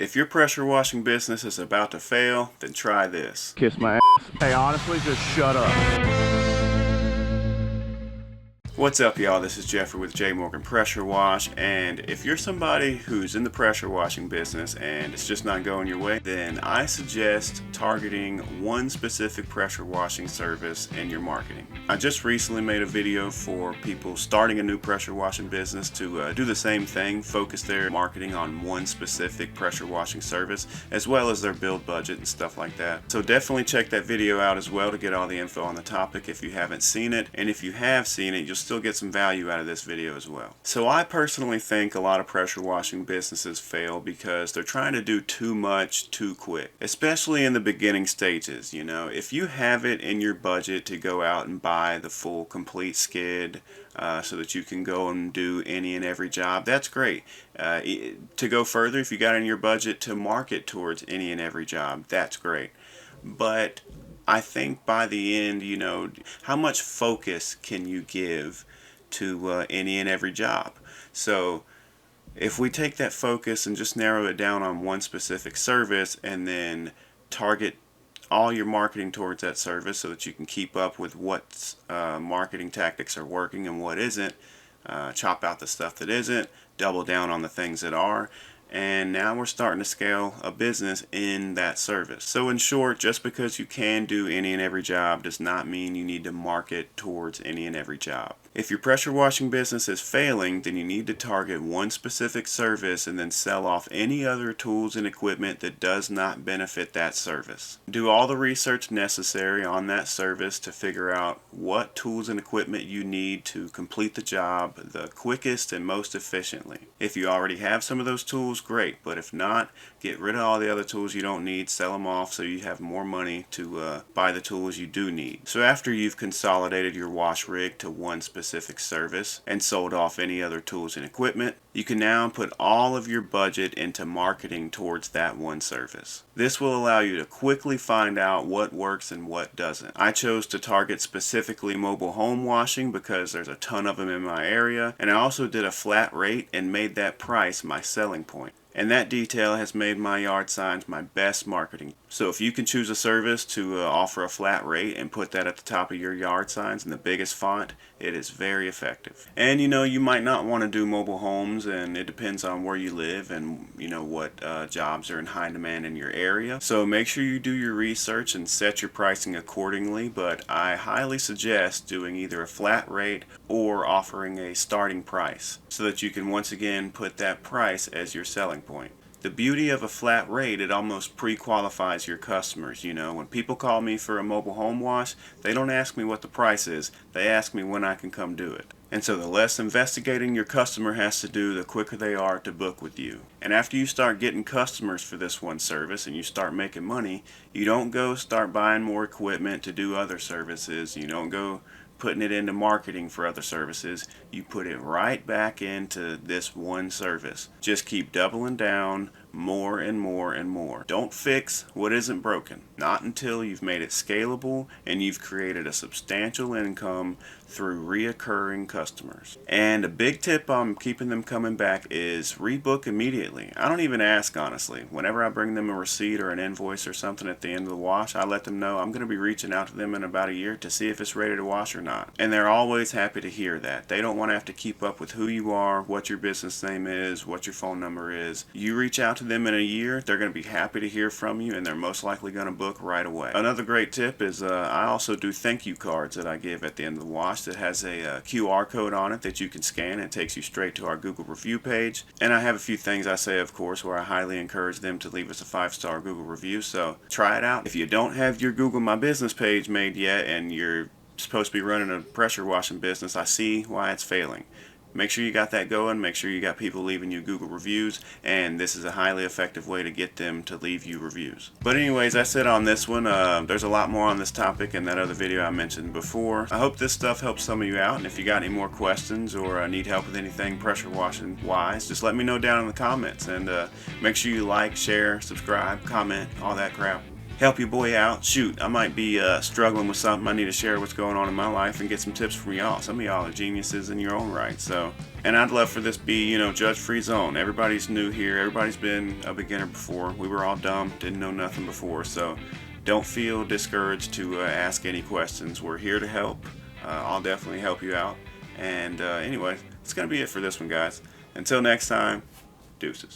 If your pressure washing business is about to fail, then try this. Kiss my ass. Hey, honestly, just shut up. What's up, y'all? This is Jeffrey with J. Morgan Pressure Wash, and if you're somebody who's in the pressure washing business and it's just not going your way, then I suggest targeting one specific pressure washing service in your marketing. I just recently made a video for people starting a new pressure washing business to do the same thing, focus their marketing on one specific pressure washing service, as well as their build budget and stuff like that. So definitely check that video out as well to get all the info on the topic if you haven't seen it, and if you have seen it, you'll still get some value out of this video as well. So I personally think a lot of pressure washing businesses fail because they're trying to do too much too quick, especially in the beginning stages. You know, if you have it in your budget to go out and buy the full complete skid so that you can go and do any and every job, that's great. To go further, if you got in your budget to market towards any and every job, that's great. But I think by the end, you know, how much focus can you give to any and every job? So if we take that focus and just narrow it down on one specific service and then target all your marketing towards that service so that you can keep up with what marketing tactics are working and what isn't, chop out the stuff that isn't, double down on the things that are, and now we're starting to scale a business in that service. So in short, just because you can do any and every job does not mean you need to market towards any and every job. If your pressure washing business is failing, then you need to target one specific service and then sell off any other tools and equipment that does not benefit that service. Do all the research necessary on that service to figure out what tools and equipment you need to complete the job the quickest and most efficiently. If you already have some of those tools, great, but if not, get rid of all the other tools you don't need, sell them off so you have more money to buy the tools you do need. So after you've consolidated your wash rig to one specific service and sold off any other tools and equipment, you can now put all of your budget into marketing towards that one service. This will allow you to quickly find out what works and what doesn't. I chose to target specifically mobile home washing because there's a ton of them in my area, and I also did a flat rate and made that price my selling point. And that detail has made my yard signs my best marketing. So if you can choose a service to offer a flat rate and put that at the top of your yard signs in the biggest font, it is very effective. And you know, you might not want to do mobile homes, and it depends on where you live and you know what jobs are in high demand in your area. So make sure you do your research and set your pricing accordingly, but I highly suggest doing either a flat rate or offering a starting price so that you can once again put that price as your selling point. The beauty of a flat rate, it almost pre-qualifies your customers. You know, when people call me for a mobile home wash, they don't ask me what the price is, they ask me when I can come do it. And so the less investigating your customer has to do, the quicker they are to book with you. And after you start getting customers for this one service and you start making money, you don't go start buying more equipment to do other services. You don't go putting it into marketing for other services. You put it right back into this one service. Just keep doubling down more and more and more. Don't fix what isn't broken. Not until you've made it scalable and you've created a substantial income through reoccurring customers. And a big tip on keeping them coming back is rebook immediately. I don't even ask, honestly. Whenever I bring them a receipt or an invoice or something at the end of the wash, I let them know I'm going to be reaching out to them in about a year to see if it's ready to wash or not. And they're always happy to hear that. They don't want to have to keep up with who you are, what your business name is, what your phone number is. You reach out to them in a year, they're going to be happy to hear from you, and they're most likely going to book right away. Another great tip is I also do thank you cards that I give at the end of the wash that has a QR code on it that you can scan, and it takes you straight to our Google review page. And I have a few things I say, of course, where I highly encourage them to leave us a 5-star Google review, so try it out. If you don't have your Google My Business page made yet and you're supposed to be running a pressure washing business, I see why it's failing. Make sure you got that going, make sure you got people leaving you Google reviews, and this is a highly effective way to get them to leave you reviews. But anyways, that's it on this one. There's a lot more on this topic in that other video I mentioned before. I hope this stuff helps some of you out, and if you got any more questions or need help with anything pressure washing wise, just let me know down in the comments, and make sure you like, share, subscribe, comment, all that crap. Help your boy out. Shoot, I might be struggling with something. I need to share what's going on in my life and get some tips from y'all. Some of y'all are geniuses in your own right. So And I'd love for this to be, judge-free zone. Everybody's new here. Everybody's been a beginner before. We were all dumb, didn't know nothing before. So don't feel discouraged to ask any questions. We're here to help. I'll definitely help you out. And anyway, it's going to be it for this one, guys. Until next time, deuces.